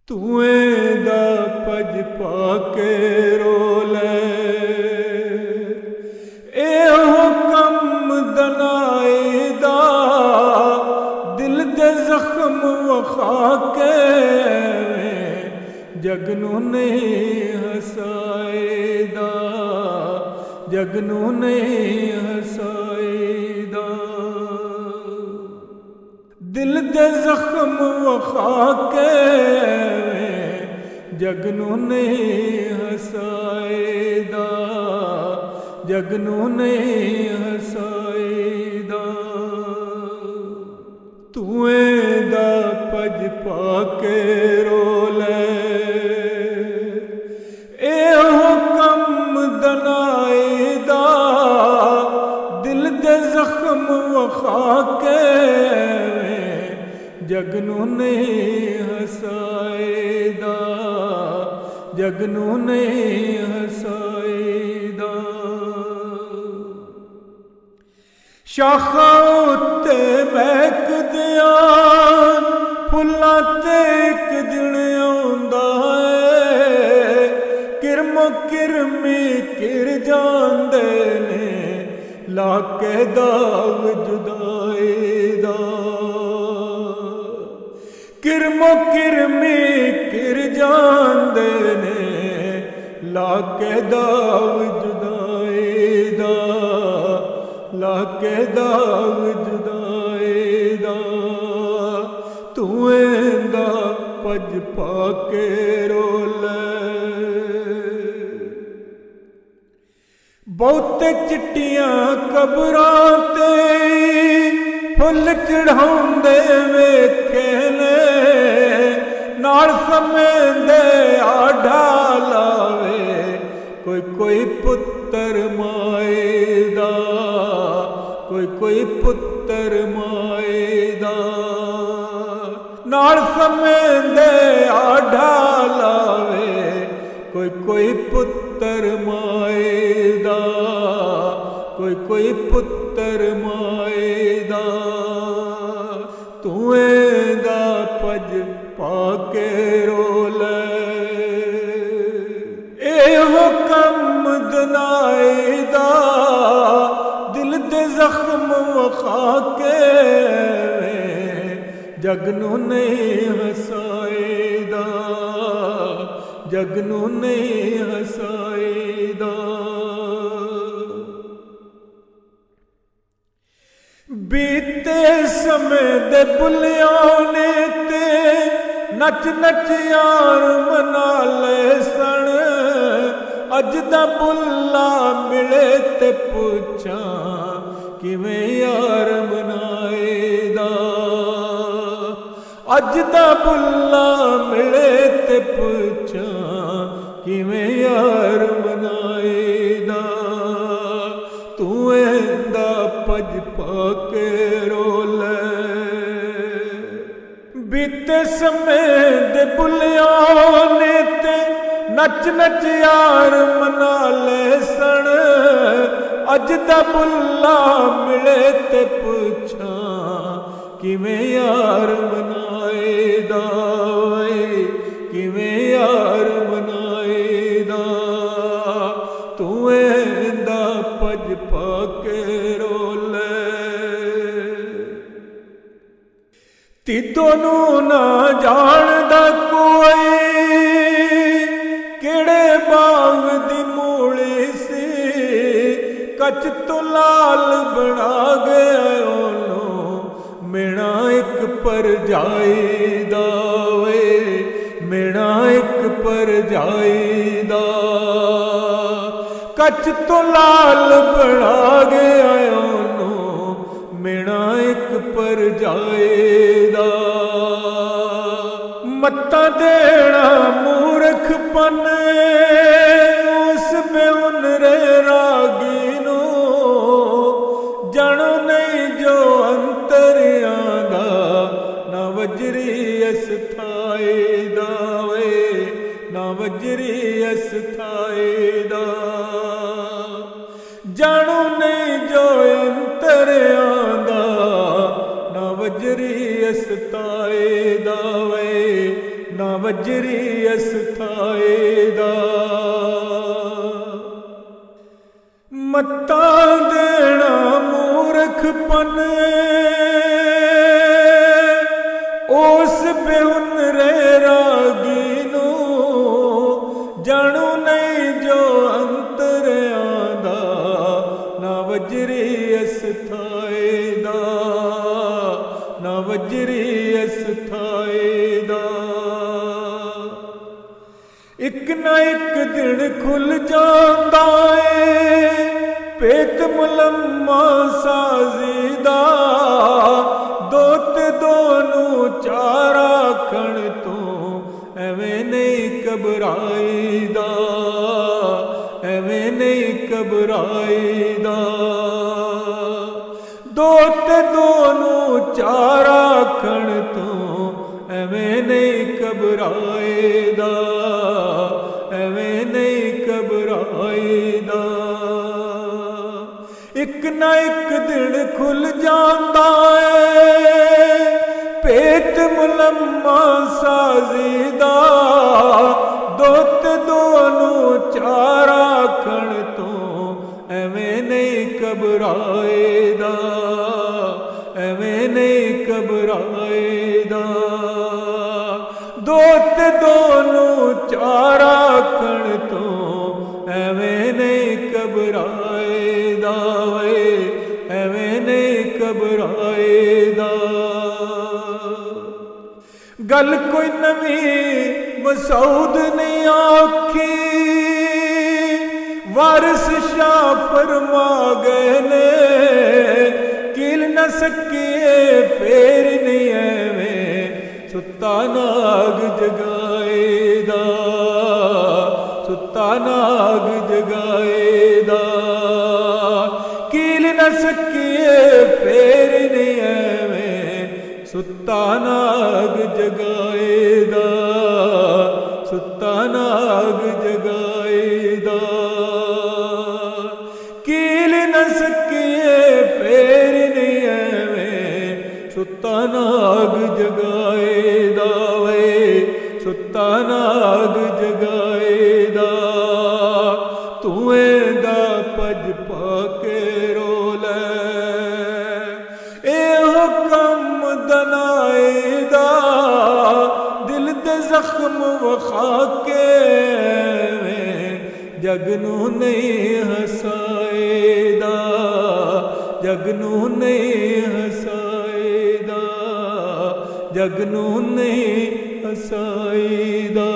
ਧੂਏ ਦਾ ਭਜ ਪਾ ਕੇ ਰੋਲੇ, ਇਹੋ ਕੰਮ ਦਨਾਈ ਦਾ ਦਿਲ ਦੇ ਜ਼ਖਮ ਵਖਾ ਕੇ ਜਗ ਨੂੰ ਨਹੀਂ ਹਸਾਏਦਾ, ਜਗ ਨੂੰ ਨਹੀਂ ਹਸਾਏਦਾ। ਦਿਲ ਦੇ ਜ਼ਖਮ ਵਖਾ ਕੇ ਜਗ ਨੂੰ ਨਹੀਂ ਹਸਾਏਦਾ, ਜਗ ਨੂੰ ਨਹੀਂ ਹਸਾਏਦਾ। ਧੂਏ ਦਾ ਭਜ ਪਾ ਕੇ ਰੋਲੇ, ਇਹੋ ਕੰਮ ਦਨਾਈ ਦਾ ਦਿਲ ਦੇ ਜ਼ਖਮ ਵਖਾ ਕੇ ਜਗ ਨੂੰ ਨਹੀਂ ਹਸਾਏਦਾ, ਜਗ ਨੂੰ ਨਹੀਂ ਹਸਾਏਦਾ। ਸ਼ਾਖਾਂ ਉੱਤੇ ਮਹਿਕਦਿਆਂ ਫੁੱਲਾਂ ਤੇ ਇੱਕ ਦਿਨ ਆਉਂਦਾ ਏ, ਕਿਰਮੋ ਕਿਰਮੀ ਕਿਰ ਜਾਂਦੇ ਨੇ ਲਾ ਕੇ ਦਾਗ ਜੁਦਾਈ ਦਾ। ਕਿਰਮੋ ਕਿਰਮੀ ਕਿਰ ਜਾਂਦੇ ਨੇ ਲਾ ਕੇ ਦਾਗ ਜੁਦਾਈ ਦਾ, ਲਾ ਕੇ ਦਾਗ ਜੁਦਾਈ ਦਾ। ਧੂਏ ਦਾ ਭਜ ਪਾ ਕੇ ਰੋਲੇ, ਬਹੁਤੇ ਚਿੱਟੀਆਂ ਕਬਰਾਂ ਤੇ ਫੁੱਲ ਚੜਾਉਂਦੇ ਵੇਖੇ ਨੇ, ਨਾਲ ਸਮੇਂ ਦੇ ਆਢਾ ਲਾਵੇ ਕੋਈ ਕੋਈ ਪੁੱਤਰ ਮਾਏ ਦਾ, ਕੋਈ ਕੋਈ ਪੁੱਤਰ ਮਾਏ ਦਾ। ਨਾਲ ਸਮੇਂ ਦੇ ਆਢਾ ਲਾਵੇ ਕੋਈ ਕੋਈ ਪੁੱਤਰ ਮਾਏ ਦਾ, ਕੋਈ ਕੋਈ ਪੁੱਤਰ ਮਾਏ ਦਾ। ਧੂਏ ਦਾ ਭਜ ਪਾ ਕੇ ਰੋਲੇ, ਇਹੋ ਕੰਮ ਦਨਾਈ ਦਾ ਦਿਲ ਦੇ ਜ਼ਖਮ ਵਖਾ ਕੇ ਜਗ ਨੂੰ ਨਹੀਂ ਹਸਾਏਦਾ, ਜਗ ਨੂੰ ਨਹੀਂ ਹਸਾਏਦਾ। ਬੀਤੇ ਸਮੇਂ ਦੇ ਬੁੱਲਿਆਂ ਨੇ ਤੇ ਨੱਚ ਨੱਚ ਯਾਰ ਮਨਾ ਲਏ ਸਣ, ਅੱਜ ਦਾ ਬੁੱਲਾ ਮਿਲੇ ਤੇ ਪੁੱਛਾਂ ਕਿਵੇਂ ਯਾਰ ਮਨਾਏਦਾ। ਅੱਜ ਦਾ ਬੁੱਲਾ ਮਿਲੇ ਤੇ ਪੁੱਛਾਂ ਕਿਵੇਂ ਯਾਰ ਮਨਾਏਦਾ। ਧੂਏ ਦਾ ਭਜ ਪਾ ਕੇ ਰੋਲੇ, ਬੀਤੇ ਸਮੇਂ ਦੇ ਬੁੱਲਿਆਂ ਨੇ ਤੇ ਨੱਚ ਨੱਚ ਯਾਰ ਮਨਾ ਲਏ ਸਣ, ਅੱਜ ਦਾ ਬੁੱਲਾ ਮਿਲੇ ਤੇ ਪੁੱਛਾਂ ਕਿਵੇਂ ਯਾਰ ਮਨਾਏਦਾ, ਕਿਵੇਂ ਯਾਰ ਮਨਾਏਦਾ। ਧੂਏ ਦਾ ਭਜ ਪਾ ਕੇ ਰੋਲੇ, ਤਿੱਤੋਂ ਨੂੰ ਨਾ ਜਾਣਦਾ ਕੋਈ ਕਿਹੜੇ ਬਾਗ ਦੀ ਮੂਲੀ ਸੀ, ਕੱਚ ਤੋਂ ਲਾਲ ਬਣਾ ਗਿਆ ਉਹਨੂੰ ਮੇਣਾ ਇੱਕ ਪਰਜਾਈ ਦਾ ਵੇ, ਮੇਣਾ ਇੱਕ ਪਰਜਾਈ ਦਾ। ਕੱਚ ਤੋਂ ਲਾਲ ਬਣਾ ਗਿਆ ਉਹਨੂੰ ਮੇਣਾ ਇੱਕ ਪਰਜਾਈ ਦਾ। ਮੱਤਾਂ ਦੇਣਾ ਮੂਰਖਪਨ ਉਸ ਬੇਉਨਰੇ ਰਾਗੀ ਨੂੰ, ਜਾਣੋ ਨਹੀਂ ਜੋ ਅੰਤਰਿਆਂ ਦਾ ਨਾ ਵਜਰੀ ਅਸਥਾਈ ਦਾ ਵੇ, ਨਾ ਵਜਰੀ ਅਸਥਾਈ ਦਾ। ਜਾਣੋ ਨਹੀਂ ਜੋ ਅੰਤਰਿਆਂ ਦਾ ਨਾ ਵਜਰੀ ਅਸਥਾਈ ਦਾ ਵੇ, ਨਾ ਨਾ ਵਜਰੀ ਅਸਥਾਏ ਦਾ। ਮੱਤਾਂ ਦੇਣਾ ਮੂਰਖਪਨ ਉਸ ਬੇਹੁਨਰੇ ਰਾਗੀ ਨੂੰ, ਜਾਣੂ ਨਹੀਂ ਜੋ ਅੰਤਰਿਆਂ ਦਾ, ਨਾ ਵਜਰੀ ਅਸਥਾਏ ਦਾ, ਨਾ ਵਜਰੀ ਅਸਥਾਏ ਦਾ। ਇੱਕ ਨਾ ਇੱਕ ਦਿਨ ਖੁੱਲ ਜਾਂਦਾ ਏ ਭੇਤ ਮੁਲੰਮਾ ਸਾਜ਼ੀ ਦਾ, ਦੋ ਤੇ ਦੋ ਨੂੰ ਚਾਰ ਆਖਣ ਤੋਂ ਐਵੇਂ ਨਹੀਂ ਘਬਰਾਈਦਾ, ਐਵੇਂ ਨਹੀਂ ਘਬਰਾਈਦਾ। ਦੋ ਤੇ ਦੋ ਨੂੰ ਚਾਰ ਆਖਣ ਤੋਂ ਐਵੇਂ ਨਹੀਂ ਘਬਰਾਈਦਾ, ਐਵੇਂ ਨਹੀਂ ਘਬਰਾਈਦਾ। ਇੱਕ ਨਾ ਇੱਕ ਦਿਨ ਖੁੱਲ ਜਾਂਦਾ ਏ ਭੇਤ ਮੁਲੰਮਾ ਸਾਜ਼ੀ ਦਾ, ਦੋ ਤੇ ਦੋ ਨੂੰ ਚਾਰ ਆਖਣ ਤੋਂ ਐਵੇਂ ਨਹੀਂ ਘਬਰਾਈਦਾ, ਐਵੇਂ ਨਹੀਂ ਘਬਰਾਈਦਾ। ਦੋ ਤੇ ਦੋ ਨੂੰ ਚਾਰ ਆਖਣ ਤੋਂ ਐਵੇਂ ਨਹੀਂ ਘਬਰਾਈਦਾ ਵੇ, ਐਵੇਂ ਨਹੀਂ ਘਬਰਾਈਦਾ। ਗੱਲ ਕੋਈ ਨਵੀਂ ਮਸਊਦ ਨਹੀਂ ਆਖੀ, ਵਾਰਿਸ ਸ਼ਾਹ ਫਰਮਾ ਗਏ ਨੇ, ਕਿਲ ਨਾ ਸਕੀਏ ਫੇਰ ਨਹੀਂ ਐਵੇਂ ਸੁੱਤਾ ਨਾਗ ਜਗਾਏ ਦਾ, ਸੁੱਤਾ ਨਾਗ ਜਗਾਏ ਦਾ। ਕੀਲ ਨਾ ਸਕੀਏ ਫੇਰ ਨਹੀਂ ਐਵੇਂ ਸੁੱਤਾ ਨਾਗ ਜਗਾਏ ਦਾ, ਸੁੱਤਾ ਨਾਗ ਜਗਾਏ ਦਾ। ਕੀਲ ਨਾ ਸਕੀਏ ਫੇਰ ਨਹੀਂ ਐਵੇਂ ਸੁੱਤਾ ਨਾਗ ਜਗਾਏ ਦਾ ਵੇ, ਸੁੱਤਾ ਨਾਗ ਜਗਾਏ ਦਾ। ਤੂੰ ਇਹਦਾ ਭਜ ਪਾ ਕੇ ਰੋ ਲੈ, ਇਹੋ ਕੰਮ ਦਨਾਏ ਦਾ, ਦਿਲ ਦੇ ਜ਼ਖਮ ਵਖਾ ਕੇ ਜਗ ਨੂੰ ਨਹੀਂ ਹਸਾਏ ਦਾ, ਜਗ ਨੂੰ ਨਹੀਂ ਹਸਾਏ ਦਾ, ਜਗ ਨੂੰ ਨਹੀਂ ਹਸਾਏ ਦਾ।